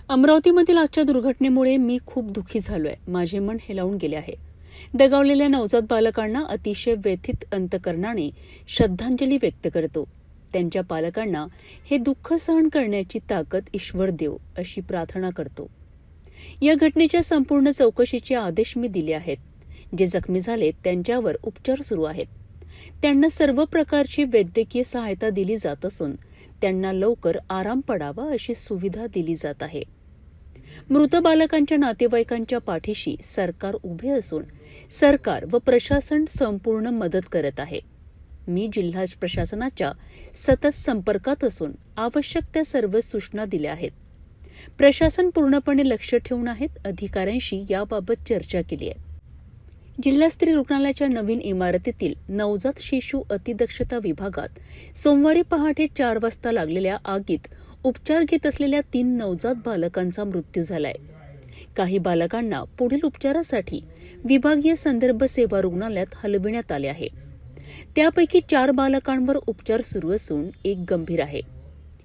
अमरावतीमधील आजच्या दुर्घटनेमुळे मी खूप दुःखी झालोय. माझे मन हेलावून गेले आहे. दगावलेल्या नवजात बालकांना अतिशय व्यथित अंतकरणाने श्रद्धांजली व्यक्त करतो. त्यांच्या पालकांना हे दुःख सहन करण्याची ताकद ईश्वर देव अशी प्रार्थना करतो. या घटनेच्या संपूर्ण चौकशीचे आदेश मी दिले आहेत. जे जखमी झाले त्यांच्यावर उपचार सुरू आहेत. त्यांना सर्व प्रकारची वैद्यकीय सहायता दिली जात असून त्यांना लवकर आराम पडावा अशी सुविधा दिली जात आहे. मृत बालकांच्या नातेवाईकांच्या पाठीशी सरकार उभे असून सरकार व प्रशासन संपूर्ण मदत करत आहे. मी जिल्हा प्रशासनाच्या सतत संपर्कात असून आवश्यक त्या सर्व सूचना दिल्या आहेत. प्रशासन पूर्णपणे लक्ष ठेवून आहेत. अधिकाऱ्यांशी याबाबत चर्चा केली आहे. जिल्हा स्त्री रुग्णालयाच्या नवीन इमारतीतील नवजात शिशु अतिदक्षता विभागात सोमवारी पहाटे 4 वाजता लागलेल्या आगीत उपचार घेत असलेल्या 3 नवजात बालकांचा मृत्यू झालाय. काही बालकांना पुढील उपचारासाठी विभागीय संदर्भ सेवा रुग्णालयात हलविण्यात आले आहे. त्यापैकी 4 बालकांवर उपचार सुरू असून 1 गंभीर आहे.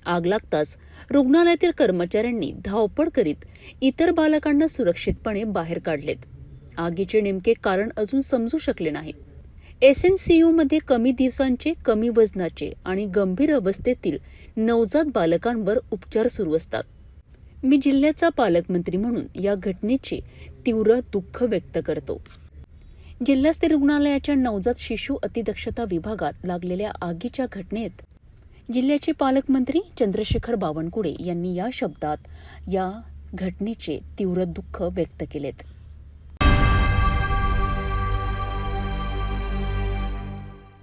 आग लागताच रुग्णालयातील कर्मचाऱ्यांनी धावपळ करीत इतर बालकांना सुरक्षितपणे बाहेर काढलेत. आगीचे नेमके कारण अजून समजू शकले नाही. एसएनसीयूमध्ये कमी दिवसांचे, कमी वजनाचे आणि गंभीर अवस्थेतील नवजात बालकांवर उपचार सुरू असतात. मी जिल्ह्याचा पालकमंत्री म्हणून या घटनेचे तीव्र दुःख व्यक्त करतो. जिल्हास्तरीय रुग्णालयाच्या नवजात शिशु अतिदक्षता विभागात लागलेल्या आगीच्या घटनेत जिल्ह्याचे पालकमंत्री चंद्रशेखर बावनकुळे यांनी या शब्दात या घटनेचे तीव्र दुःख व्यक्त केलेत.